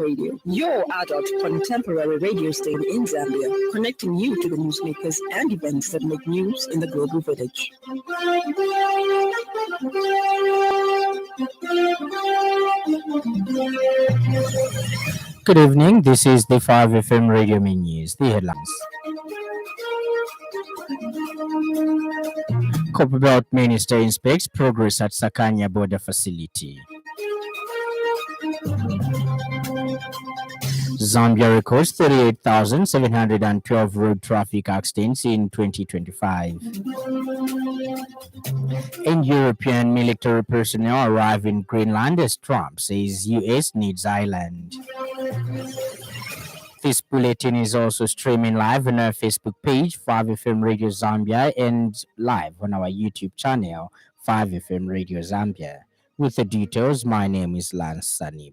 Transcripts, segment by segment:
Radio, your adult contemporary radio station in Zambia, connecting you to the newsmakers and events that make news in the global village. Good evening, this is the 5FM Radio Main News, the headlines. Copperbelt Minister inspects progress at Sakanya border facility. Zambia records 38,712 road traffic accidents in 2025. And European military personnel arrive in Greenland as Trump says US needs island. This bulletin is also streaming live on our Facebook page, 5FM Radio Zambia, and live on our YouTube channel, 5FM Radio Zambia. With the details, my name is Lance Sannie.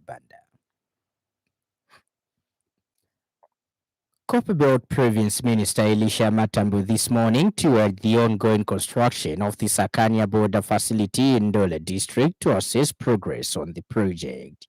Copperbelt Province Minister Elisha Matambo this morning toured the ongoing construction of the Sakanya border facility in Dola district to assess progress on the project.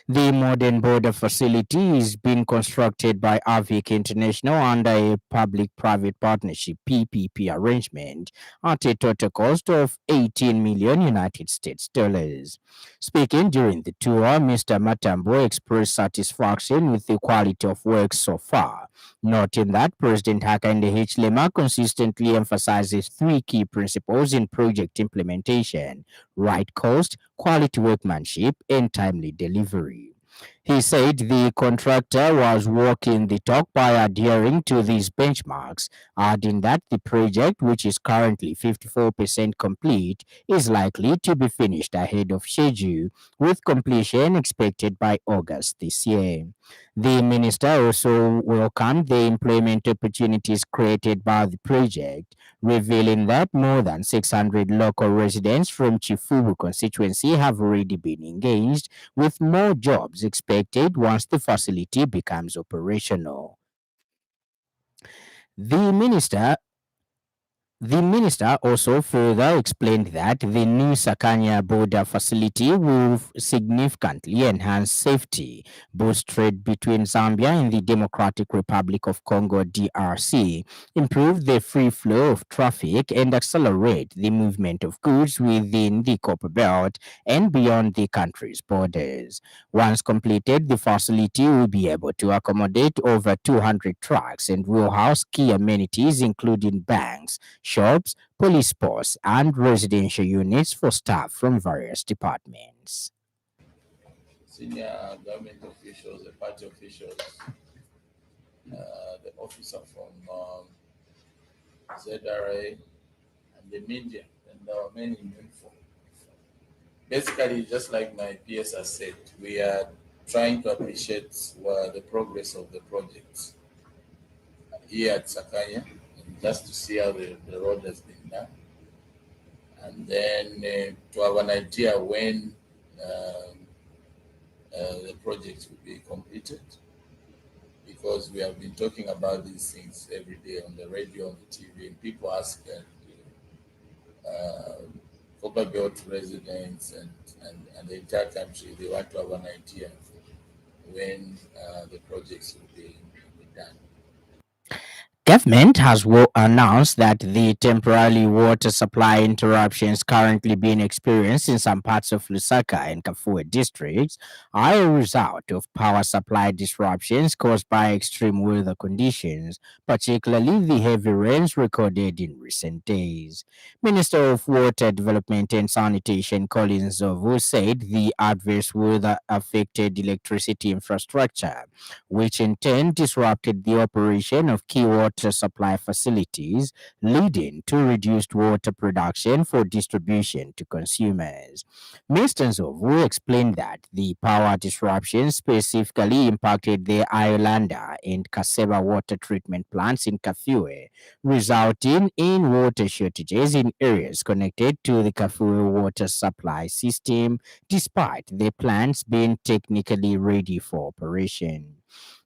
The modern border facility is being constructed by Avic International under a public-private partnership PPP arrangement at a total cost of 18 million United States dollars. Speaking during the tour, Mr. Matambo expressed satisfaction with the quality of work so far, noting that President Hakainde Hichilema consistently emphasizes three key principles in project implementation: right cost, quality workmanship, and timely delivery. He said the contractor was walking the talk by adhering to these benchmarks, adding that the project, which is currently 54% complete, is likely to be finished ahead of schedule, with completion expected by August this year. The minister also welcomed the employment opportunities created by the project, revealing that more than 600 local residents from Chifubu constituency have already been engaged, with more jobs expected once the facility becomes operational. The minister also further explained that the new Sakanya border facility will significantly enhance safety, boost trade between Zambia and the Democratic Republic of Congo (DRC), improve the free flow of traffic, and accelerate the movement of goods within the Copperbelt and beyond the country's borders. Once completed, the facility will be able to accommodate over 200 trucks and will house key amenities including banks, shops, police posts, and residential units for staff from various departments. Senior government officials, the party officials, the officer from ZRA, and the media, and there are many in uniform. Basically, just like my PS has said, we are trying to appreciate the progress of the projects here at Sakanya, just to see how the road has been done, and then to have an idea when the project will be completed, because we have been talking about these things every day on the radio, on the TV, and people ask Copperbelt residents and the entire country, they want to have an idea when the projects will be done. Government has announced that the temporary water supply interruptions currently being experienced in some parts of Lusaka and Kafue districts are a result of power supply disruptions caused by extreme weather conditions, particularly the heavy rains recorded in recent days. Minister of Water Development and Sanitation Collins Zovu said the adverse weather affected electricity infrastructure, which in turn disrupted the operation of key water supply facilities, leading to reduced water production for distribution to consumers. Mr. Nzovu explained that the power disruption specifically impacted the Iolanda and Kaseba water treatment plants in Kafue, resulting in water shortages in areas connected to the Kafue water supply system, despite the plants being technically ready for operation.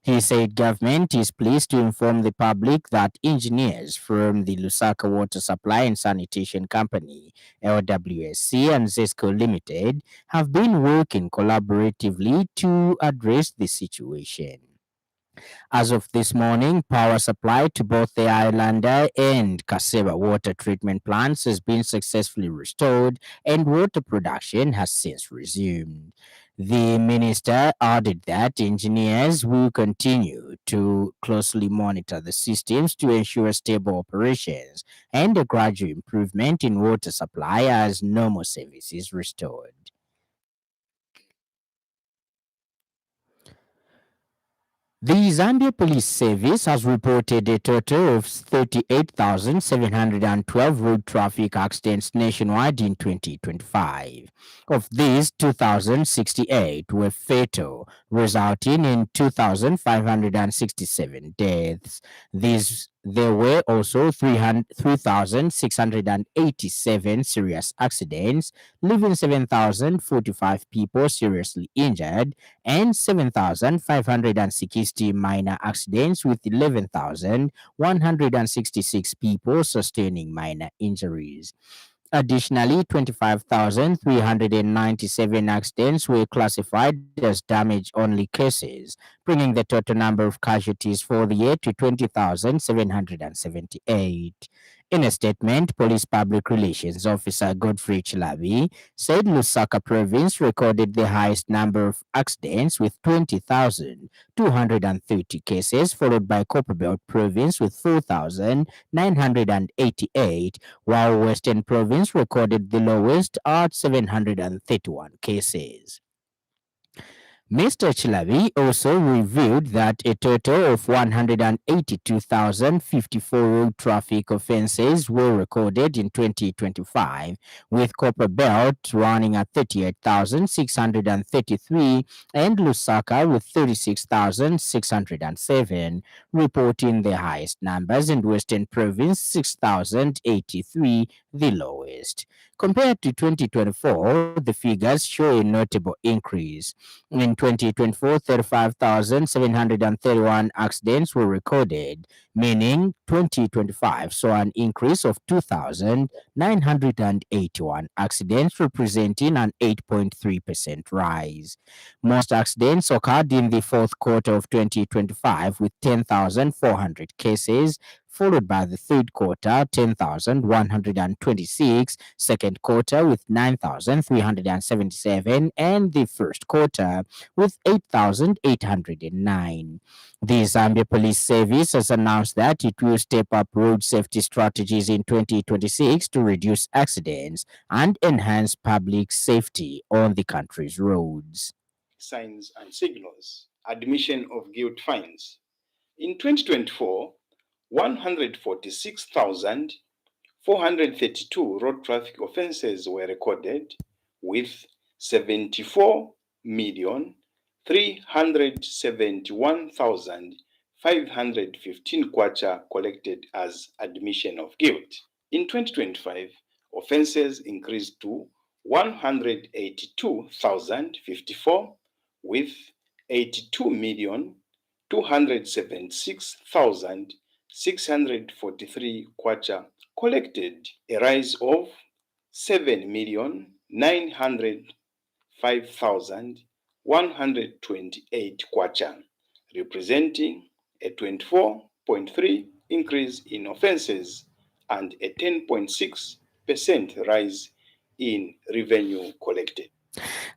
He said government is pleased to inform the public that engineers from the Lusaka Water Supply and Sanitation Company, LWSC, and ZESCO Limited have been working collaboratively to address the situation. As of this morning, power supply to both the Islander and Kaseba water treatment plants has been successfully restored and water production has since resumed. The minister added that engineers will continue to closely monitor the systems to ensure stable operations and a gradual improvement in water supply as normal service is restored. The Zambia Police Service has reported a total of 38,712 road traffic accidents nationwide in 2025. Of these, 2,068 were fatal, resulting in 2,567 deaths. There were also 3,687 serious accidents, leaving 7,045 people seriously injured and 7,560 minor accidents, with 11,166 people sustaining minor injuries. Additionally, 25,397 accidents were classified as damage only cases, bringing the total number of casualties for the year to 20,778. In a statement, Police Public Relations Officer Godfrey Chilabi said Lusaka province recorded the highest number of accidents with 20,230 cases, followed by Copperbelt province with 4,988, while Western Province recorded the lowest at 731 cases. Mr. Chilavi also revealed that a total of 182,054 road traffic offenses were recorded in 2025, with Copper Belt running at 38,633 and Lusaka with 36,607, reporting the highest numbers, and Western Province 6,083, the lowest. Compared to 2024, the figures show a notable increase. In 2024, 35,731 accidents were recorded, meaning 2025 saw an increase of 2,981 accidents, representing an 8.3% rise. Most accidents occurred in the fourth quarter of 2025, with 10,400 cases, followed by the third quarter, 10,126, second quarter with 9,377, and the first quarter with 8,809. The Zambia Police Service has announced that it will step up road safety strategies in 2026 to reduce accidents and enhance public safety on the country's roads. Signs and signals, admission of guilt fines. In 2024, 146,432 road traffic offenses were recorded, with 74,371,515 kwacha collected as admission of guilt. In 2025, offenses increased to 182,054, with 82,276,643 kwacha collected, a rise of 7,905,128 kwacha, representing a 24.3% increase in offenses and a 10.6% rise in revenue collected.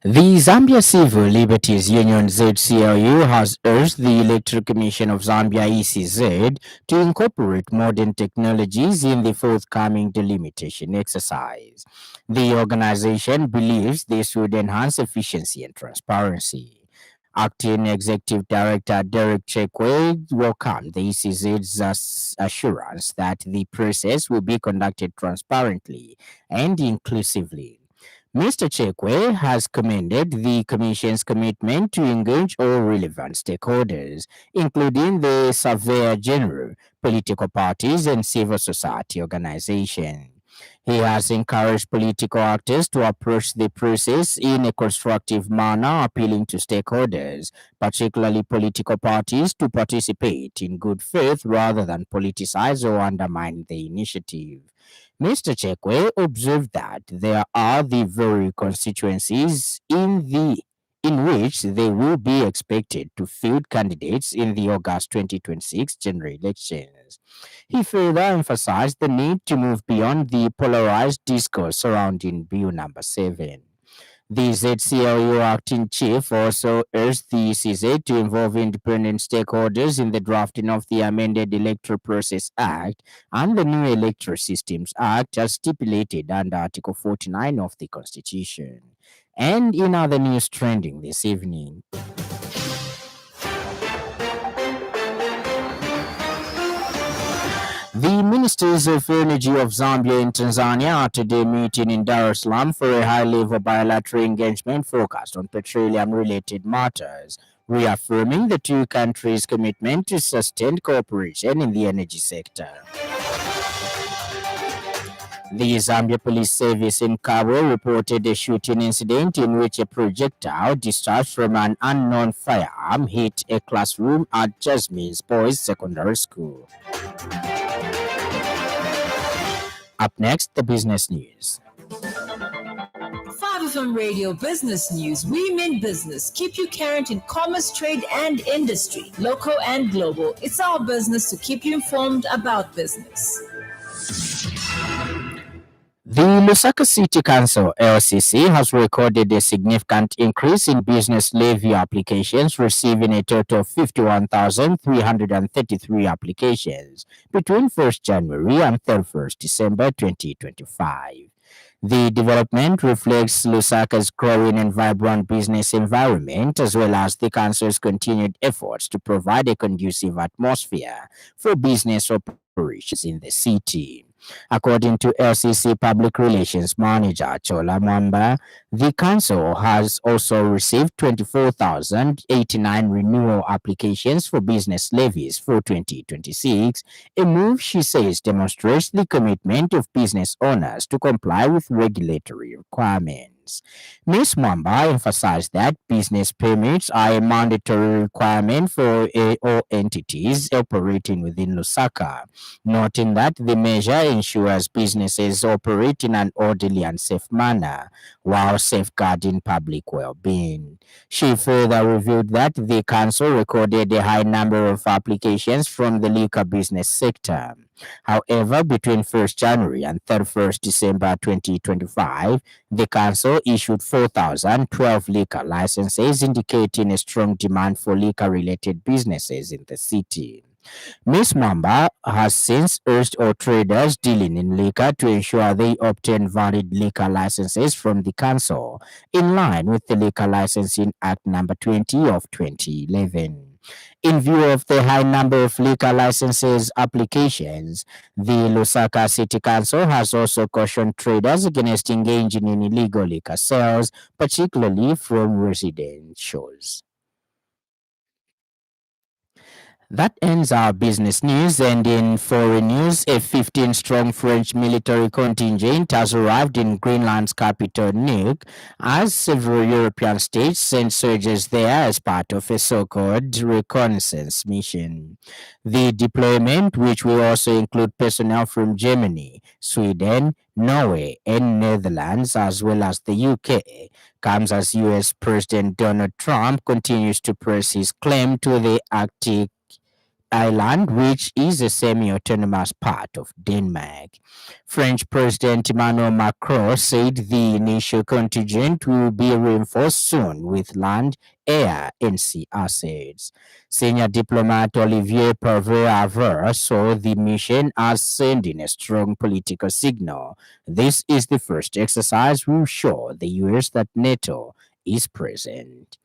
The Zambia Civil Liberties Union ZCLU has urged the Electoral Commission of Zambia ECZ to incorporate modern technologies in the forthcoming delimitation exercise. The organization believes this would enhance efficiency and transparency. Acting Executive Director Derek Chekwe welcomed the ECZ's assurance that the process will be conducted transparently and inclusively. Mr. Chekwe has commended the Commission's commitment to engage all relevant stakeholders, including the Surveyor General, political parties, and civil society organizations. He has encouraged political actors to approach the process in a constructive manner, appealing to stakeholders, particularly political parties, to participate in good faith rather than politicize or undermine the initiative. Mr. Chekwe observed that there are the very constituencies in which they will be expected to field candidates in the August 2026 general elections. He further emphasized the need to move beyond the polarized discourse surrounding Bill number 7. The ZCLU acting chief also urged the ECZ to involve independent stakeholders in the drafting of the amended Electoral Process Act and the new Electoral Systems Act as stipulated under Article 49 of the Constitution. And in other news trending this evening, the Ministers of Energy of Zambia and Tanzania are today meeting in Dar es Salaam for a high-level bilateral engagement focused on petroleum-related matters, reaffirming the two countries' commitment to sustained cooperation in the energy sector. The Zambia Police Service in Kabwe reported a shooting incident in which a projectile discharged from an unknown firearm hit a classroom at Jasmine's Boys Secondary School. Up next, the business news. 5FM Radio Business News. We mean business. Keep you current in commerce, trade, and industry, local and global. It's our business to keep you informed about business. The Lusaka City Council, LCC, has recorded a significant increase in business levy applications, receiving a total of 51,333 applications between 1st January and 31st December 2025. The development reflects Lusaka's growing and vibrant business environment, as well as the council's continued efforts to provide a conducive atmosphere for business operations in the city. According to LCC Public Relations Manager Chola Mwamba, the council has also received 24,089 renewal applications for business levies for 2026, a move she says demonstrates the commitment of business owners to comply with regulatory requirements. Ms. Mwamba emphasized that business permits are a mandatory requirement for all entities operating within Lusaka, noting that the measure ensures businesses operate in an orderly and safe manner while safeguarding public well-being. She further revealed that the council recorded a high number of applications from the liquor business sector. However, between 1st January and 31st December 2025, the council issued 4,012 liquor licenses, indicating a strong demand for liquor-related businesses in the city. Ms. Mwamba has since urged all traders dealing in liquor to ensure they obtain valid liquor licenses from the council, in line with the Liquor Licensing Act number 20 of 2011. In view of the high number of liquor licenses applications, the Lusaka City Council has also cautioned traders against engaging in illegal liquor sales, particularly from residentials. That ends our business news, and in foreign news, a 15-strong French military contingent has arrived in Greenland's capital, Nuuk, as several European states sent soldiers there as part of a so-called reconnaissance mission. The deployment, which will also include personnel from Germany, Sweden, Norway, and Netherlands, as well as the UK, comes as US President Donald Trump continues to press his claim to the Arctic island, which is a semi-autonomous part of Denmark. French President Emmanuel Macron said the initial contingent will be reinforced soon with land, air, and sea assets. Senior diplomat Olivier Paveur saw the mission as sending a strong political signal. This is the first exercise will show the US that NATO is present.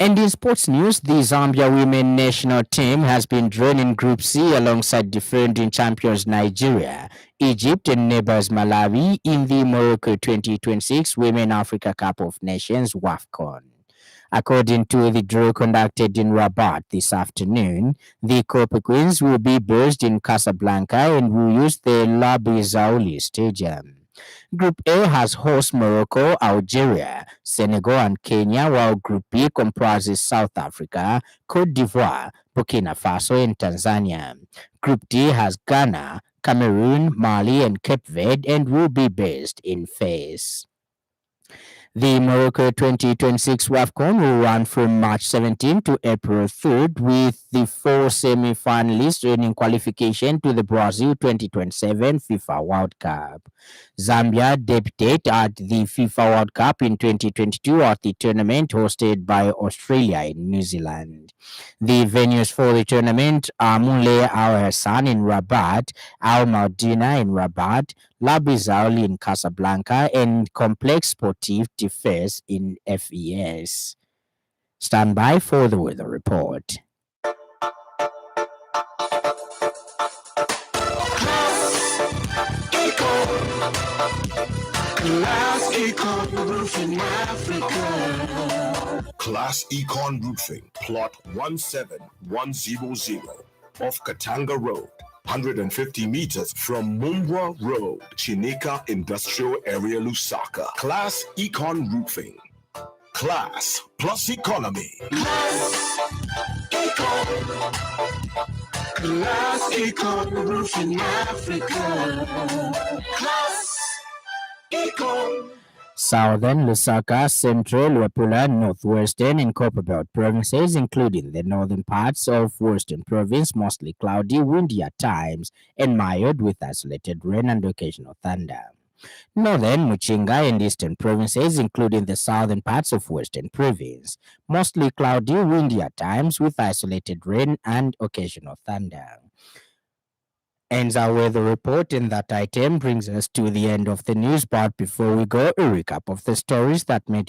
And in sports news, the Zambia women national team has been drawn in Group C alongside defending champions Nigeria, Egypt, and neighbors Malawi in the Morocco 2026 Women Africa Cup of Nations WAFCON. According to the draw conducted in Rabat this afternoon, the Copper Queens will be based in Casablanca and will use the Labi Zaouli Stadium. Group A has host Morocco, Algeria, Senegal, and Kenya, while Group B comprises South Africa, Cote d'Ivoire, Burkina Faso, and Tanzania. Group D has Ghana, Cameroon, Mali, and Cape Verde, and will be based in Fez. The Morocco 2026 WAFCON will run from March 17 to April 3rd, with the 4 semi-finalists earning qualification to the Brazil 2027 FIFA World Cup. Zambia debuted at the FIFA World Cup in 2022 at the tournament hosted by Australia and New Zealand. The venues for the tournament are Moulay Al Hassan in Rabat, Al Madina in Rabat, Labi Zaouli in Casablanca, and Complex Sportif de Fez in FES. Stand by for the weather report. Class Econ Roofing Africa. Class Econ Roofing, plot 17100 off Katanga Road, 150 meters from Mumbwa Road, Chineka Industrial Area, Lusaka. Class Econ Roofing. Class plus economy. Class Econ. Class Econ Roofing Africa. Class Econ. Southern, Lusaka, Central, Wapula, Northwestern, and Copperbelt provinces, including the northern parts of Western Province, mostly cloudy, windy at times, and mild with isolated rain and occasional thunder. Northern, Muchinga, and Eastern provinces, including the southern parts of Western Province, mostly cloudy, windy at times, with isolated rain and occasional thunder. Ends our weather report, and that item brings us to the end of the news. But before we go, a recap of the stories that made